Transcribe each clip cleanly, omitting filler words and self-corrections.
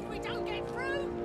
if we don't get through?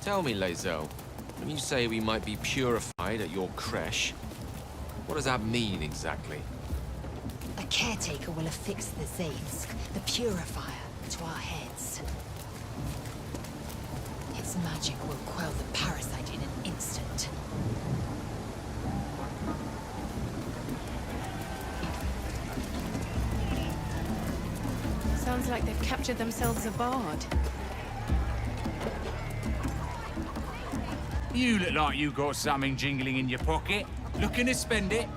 Tell me, Lae'zel, when you say we might be purified at your creche, what does that mean exactly? A caretaker will affix the Zaitsk, the purifier, to our heads. Its magic will quell the parasite in an instant. Sounds like they've captured themselves a bard. You look like you got something jingling in your pocket. Looking to spend it?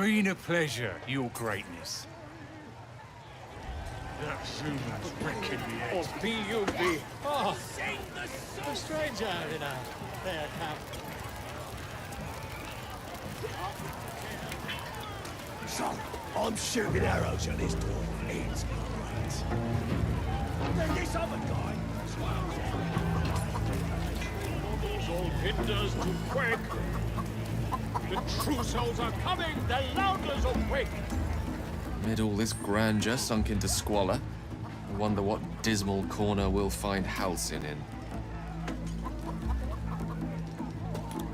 been a pleasure, your greatness. That human's wrecking the eggs. Or B.U.B. Oh, a stranger in a fair camp. So, I'm shooting arrows at this dwarf. It's great. Then this other guy swells Those old hinders to quake. The true souls are coming. The Louders will quake. Amid all this grandeur sunk into squalor, I wonder what dismal corner we'll find Halcyon in.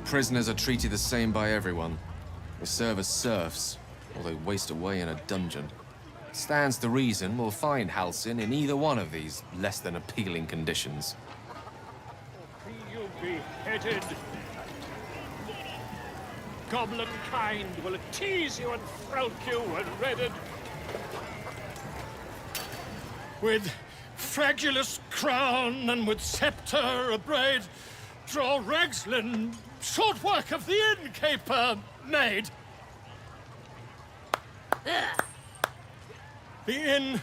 Prisoners are treated the same by everyone. They serve as serfs, or they waste away in a dungeon. Stands to reason we'll find Halcyon in either one of these less than appealing conditions. B.U.B. headed. Goblin kind will tease you and frelk you when redded. With fragulous crown and with scepter abraid, draw Ragslin, short work of the innkeeper made. The inn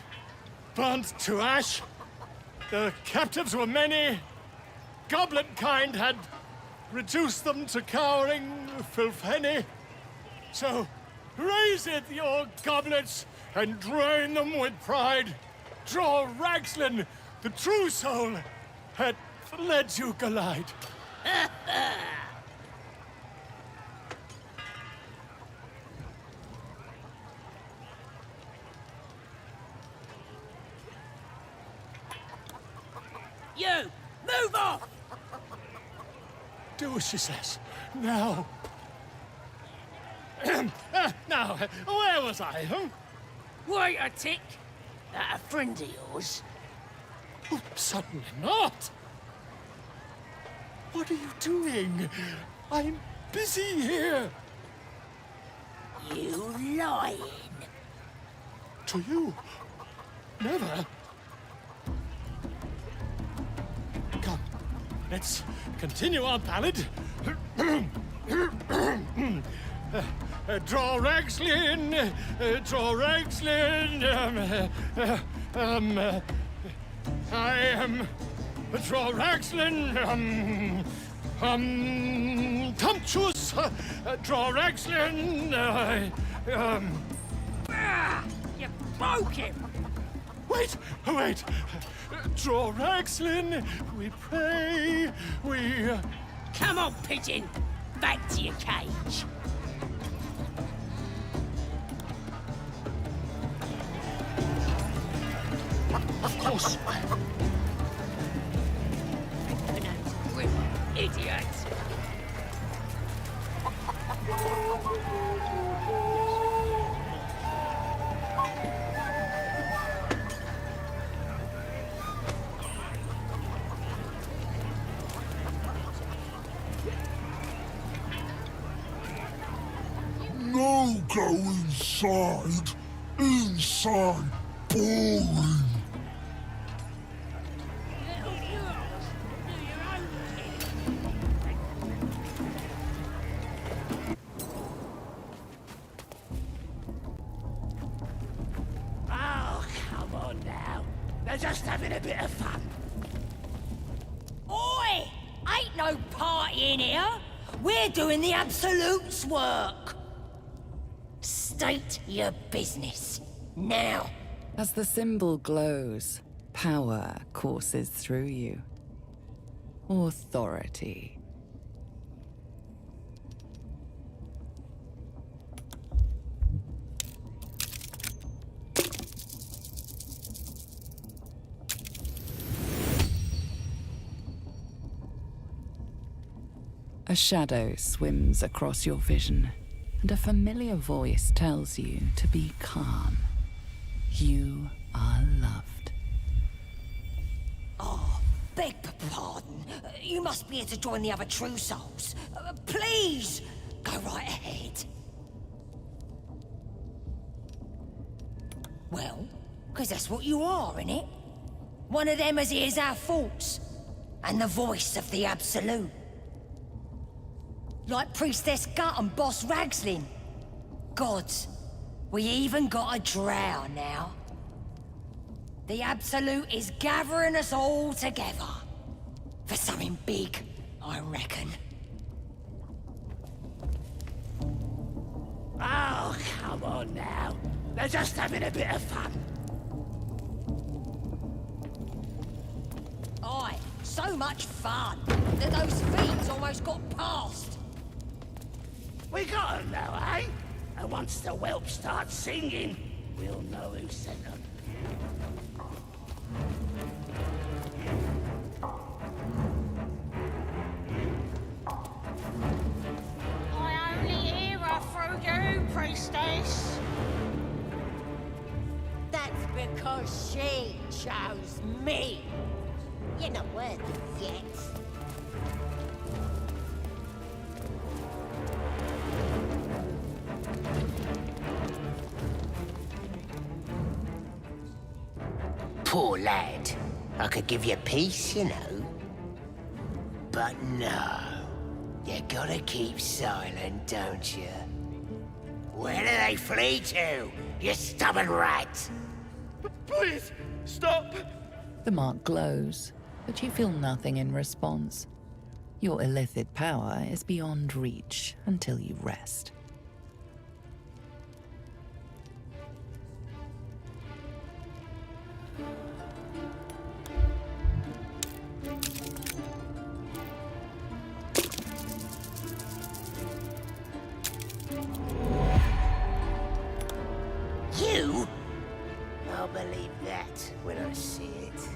burnt to ash. The captives were many. Goblin kind had reduced them to cowering filfhenny. So raise it, your goblets, and drain them with pride. Draw Ragslin, the true soul, had led you glide. You! Move off! Do as she says. Now. Now, where was I, huh? Wait a tick! That a friend of yours? Oh, certainly not. What are you doing? I'm busy here. You lying? To you? Never. Come, let's continue our ballad. Draw Ragslin, draw Ragslin. I am draw Ragslin. Tumptuous. Draw Ragslin. You broke him! Wait, wait. Draw Ragslin. We pray. We. Come on, pigeon! Back to your cage! Of course. Idiot! No, go inside. Inside. Boring. Oh, come on now. They're just having a bit of fun. Oi! Ain't no party in here. We're doing the Absolute's work. State your business. Now. As the symbol glows, power courses through you. Authority. A shadow swims across your vision, and a familiar voice tells you to be calm. You are loved. Oh, beg pardon. You must be here to join the other true souls. Please, go right ahead. Well, because that's what you are, innit? One of them as hears our thoughts, and the voice of the Absolute. Like Priestess Gut and Boss Ragslin. Gods, we even got a drow now. The Absolute is gathering us all together. For something big, I reckon. Oh, come on now. They're just having a bit of fun. Aye, so much fun that those fiends almost got past. We got 'em now, eh? And once the whelp starts singing, we'll know who sent them. I only hear her through you, priestess. That's because she chose me. You're not worth it yet. Poor lad. I could give you peace, you know. But no. You gotta keep silent, don't you? Where do they flee to, you stubborn rat? Please, stop! The mark glows, but you feel nothing in response. Your illithid power is beyond reach until you rest. You? I'll believe that when I see it.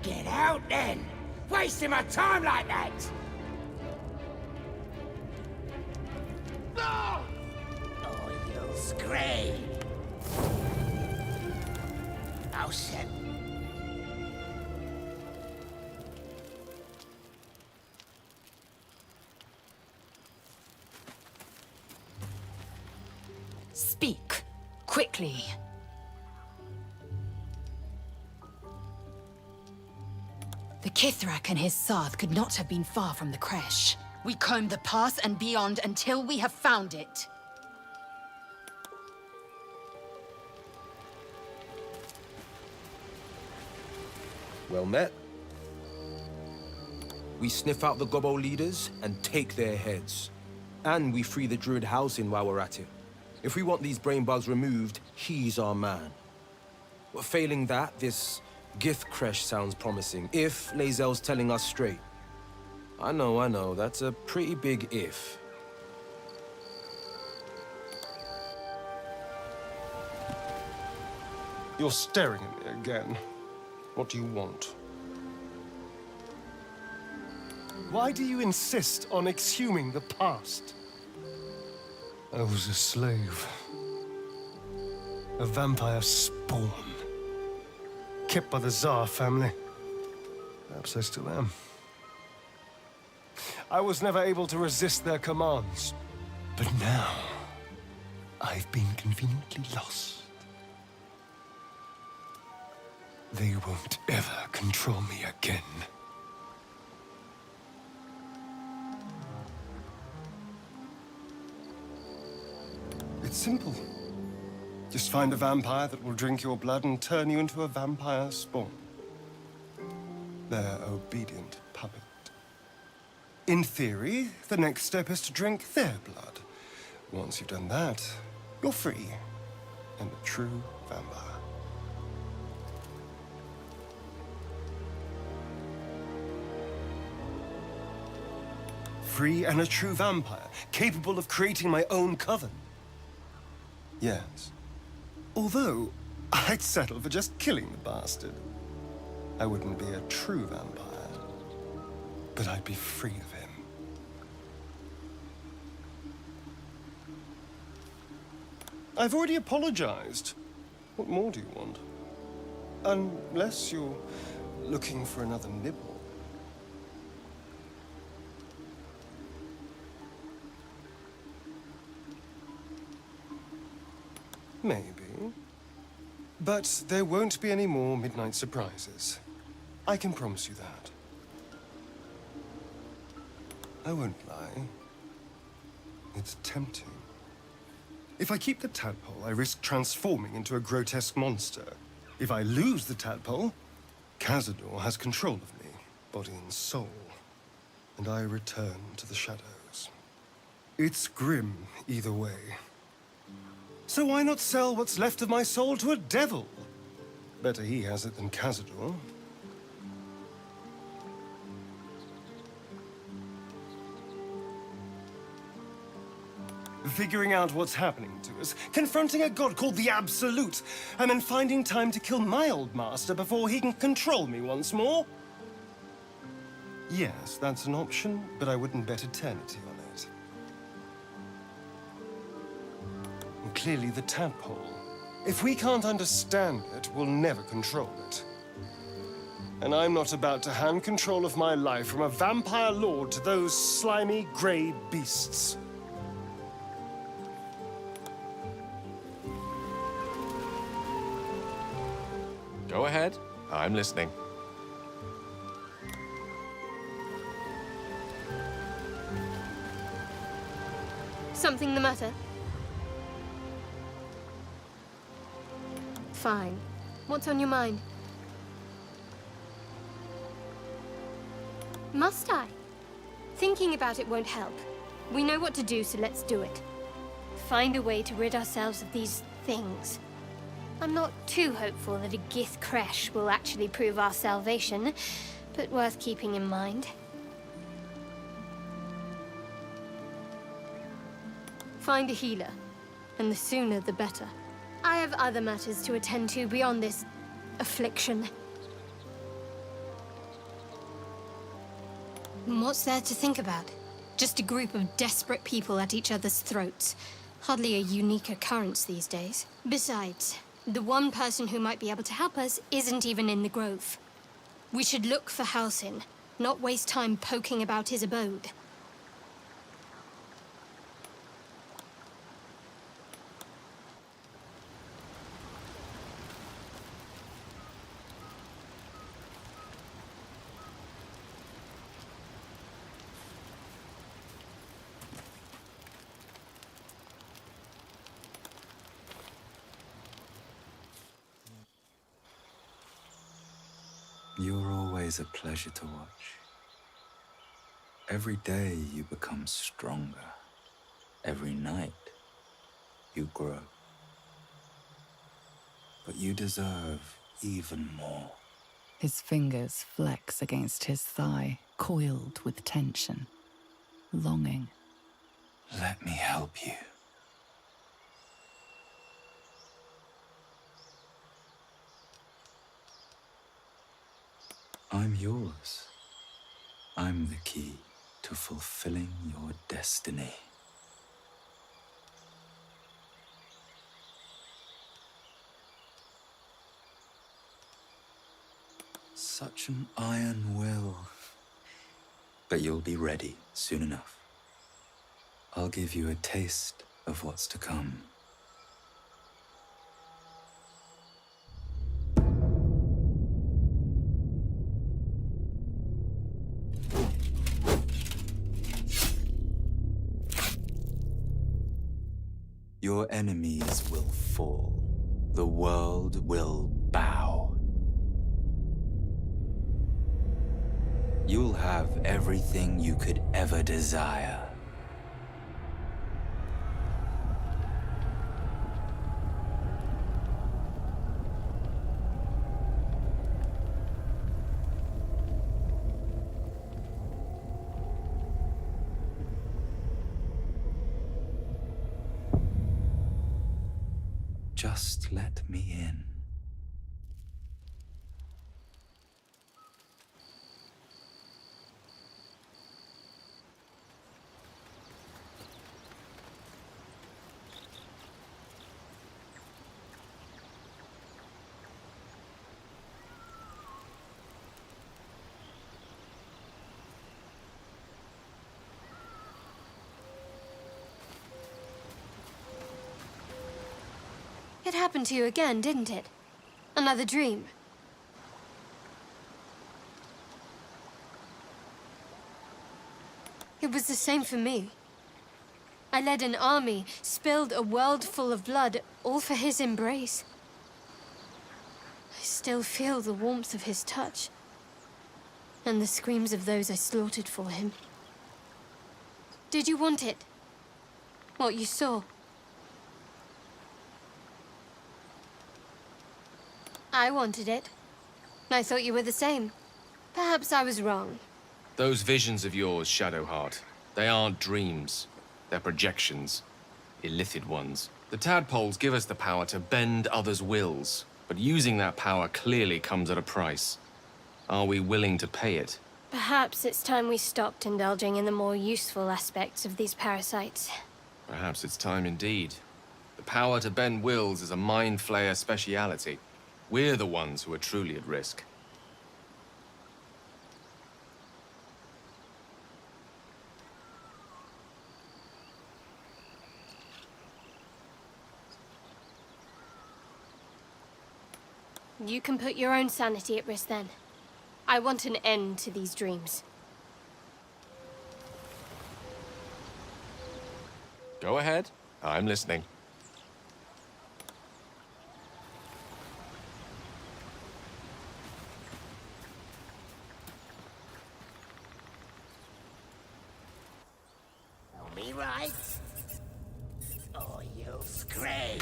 Get out then! Wasting my time like that! No! Or you'll scream! I'll send. Speak. Quickly. The Kithrak and his Sarth could not have been far from the creche. We comb the pass and beyond until we have found it. Well met. We sniff out the Gobbo leaders and take their heads. And we free the Druid housing while we're at it. If we want these brain bugs removed, he's our man. But failing that, this Gith creche sounds promising, if Lae'zel's telling us straight. I know, that's a pretty big if. You're staring at me again. What do you want? Why do you insist on exhuming the past? I was a slave. A vampire spawn. Kept by the Tsar family. Perhaps I still am. I was never able to resist their commands. But now, I've been conveniently lost. They won't ever control me again. It's simple. Just find a vampire that will drink your blood and turn you into a vampire spawn. Their obedient puppet. In theory, the next step is to drink their blood. Once you've done that, you're free and a true vampire. Free and a true vampire, capable of creating my own coven. Yes. Although, I'd settle for just killing the bastard. I wouldn't be a true vampire, but I'd be free of him. I've already apologized. What more do you want? Unless you're looking for another nibble. Maybe. But there won't be any more midnight surprises. I can promise you that. I won't lie. It's tempting. If I keep the tadpole, I risk transforming into a grotesque monster. If I lose the tadpole, Cazador has control of me, body and soul, and I return to the shadows. It's grim either way. So why not sell what's left of my soul to a devil? Better he has it than Cazador. Figuring out what's happening to us, confronting a god called the Absolute, and then finding time to kill my old master before he can control me once more? Yes, that's an option, but I wouldn't bet eternity on it. And clearly the tadpole. If we can't understand it, we'll never control it. And I'm not about to hand control of my life from a vampire lord to those slimy, grey beasts. Go ahead. I'm listening. Something the matter? Fine. What's on your mind? Must I? Thinking about it won't help. We know what to do, so let's do it. Find a way to rid ourselves of these things. I'm not too hopeful that a Gith crash will actually prove our salvation, but worth keeping in mind. Find a healer, and the sooner the better. I have other matters to attend to beyond this affliction. What's there to think about? Just a group of desperate people at each other's throats. Hardly a unique occurrence these days. Besides, the one person who might be able to help us isn't even in the grove. We should look for Halsin, not waste time poking about his abode. You're always a pleasure to watch. Every day you become stronger. Every night you grow. But you deserve even more. His fingers flex against his thigh, coiled with tension, longing. Let me help you. I'm yours. I'm the key to fulfilling your destiny. Such an iron will. But you'll be ready soon enough. I'll give you a taste of what's to come. Your enemies will fall. The world will bow. You'll have everything you could ever desire. Just let me in. It happened to you again, didn't it? Another dream. It was the same for me. I led an army, spilled a world full of blood, all for his embrace. I still feel the warmth of his touch, and the screams of those I slaughtered for him. Did you want it? What you saw? I wanted it. I thought you were the same. Perhaps I was wrong. Those visions of yours, Shadowheart, they aren't dreams. They're projections. Illithid ones. The tadpoles give us the power to bend others' wills, but using that power clearly comes at a price. Are we willing to pay it? Perhaps it's time we stopped indulging in the more useful aspects of these parasites. Perhaps it's time indeed. The power to bend wills is a mind flayer speciality. We're the ones who are truly at risk. You can put your own sanity at risk then. I want an end to these dreams. Go ahead. I'm listening. Tell me right, or you'll scream.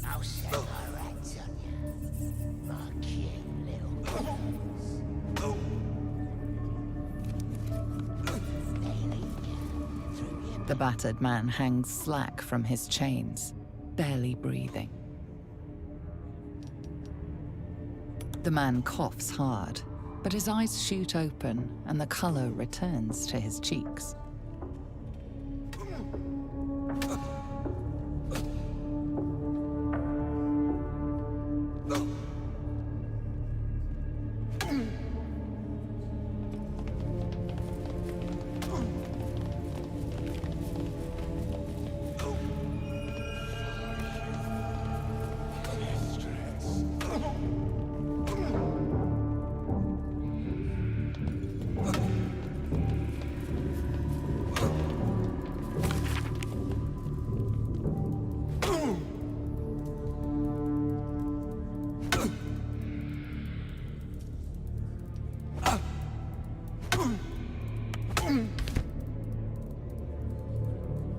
I'll set my rats on you, my cute little girls. They lead you through your The battered man hangs slack from his chains, barely breathing. The man coughs hard, but his eyes shoot open and the color returns to his cheeks.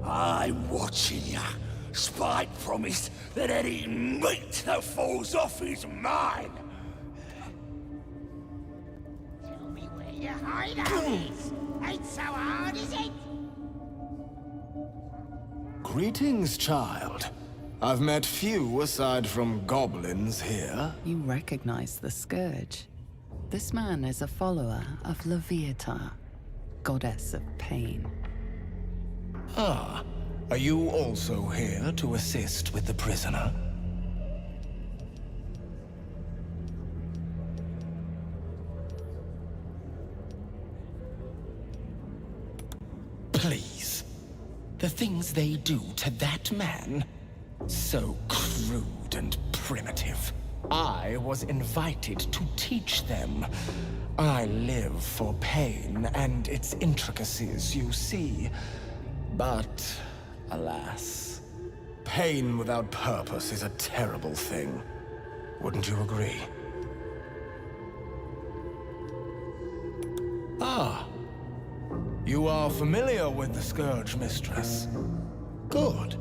I'm watching ya. Spike promised that any meat that falls off is mine. Tell me where your hideout is. Ain't so hard, is it? Greetings, child. I've met few aside from goblins here. You recognize the scourge. This man is a follower of Leviatha, goddess of pain. Ah, are you also here to assist with the prisoner? Please. The things they do to that man, so crude and primitive. I was invited to teach them. I live for pain and its intricacies, you see. But, alas, pain without purpose is a terrible thing. Wouldn't you agree? Ah, you are familiar with the Scourge Mistress. Good.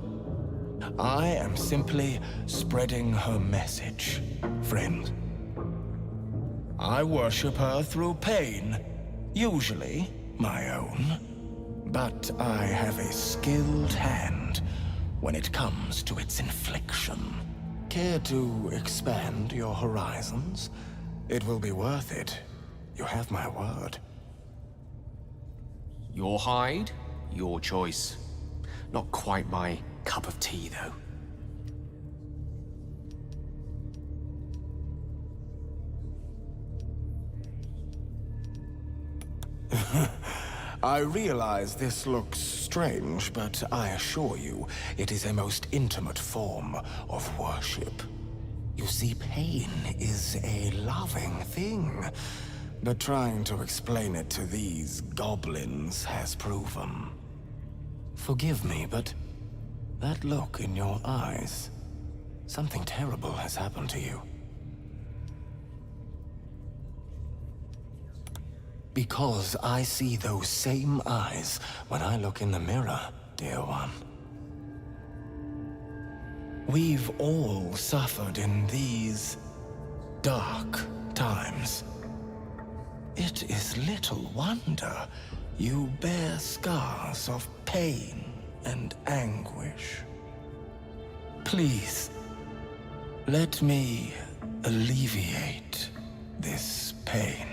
I am simply spreading her message, friend. I worship her through pain, usually my own. But I have a skilled hand when it comes to its infliction. Care to expand your horizons? It will be worth it. You have my word. Your hide, your choice. Not quite my cup of tea, though. I realize this looks strange, but I assure you, it is a most intimate form of worship. You see, pain is a loving thing, but trying to explain it to these goblins has proven. Forgive me, but that look in your eyes, something terrible has happened to you. Because I see those same eyes when I look in the mirror, dear one. We've all suffered in these dark times. It is little wonder you bear scars of pain and anguish. Please, let me alleviate this pain.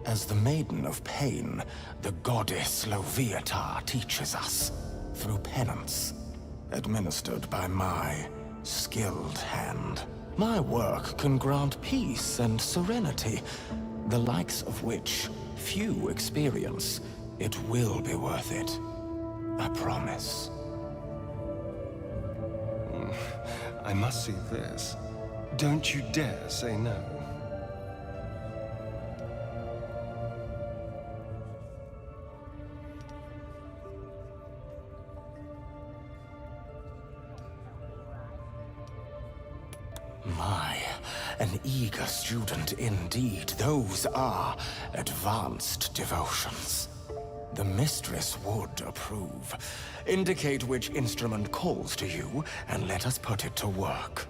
As the Maiden of Pain, the goddess Loviatar teaches us through penance, administered by my skilled hand. My work can grant peace and serenity, the likes of which few experience. It will be worth it. I promise. I must see this. Don't you dare say no. My, an eager student indeed. Those are advanced devotions. The mistress would approve. Indicate which instrument calls to you, and let us put it to work.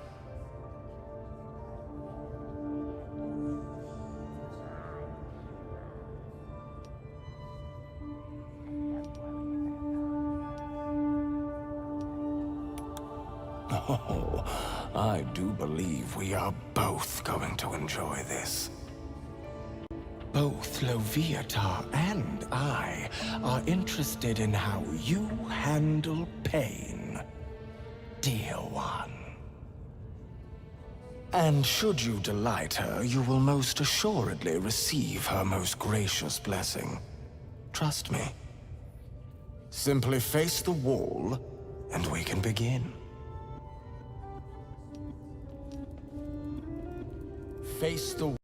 Oh, I do believe we are both going to enjoy this. Both Loviatar and I are interested in how you handle pain, dear one. And should you delight her, you will most assuredly receive her most gracious blessing. Trust me. Simply face the wall, and we can begin. Face the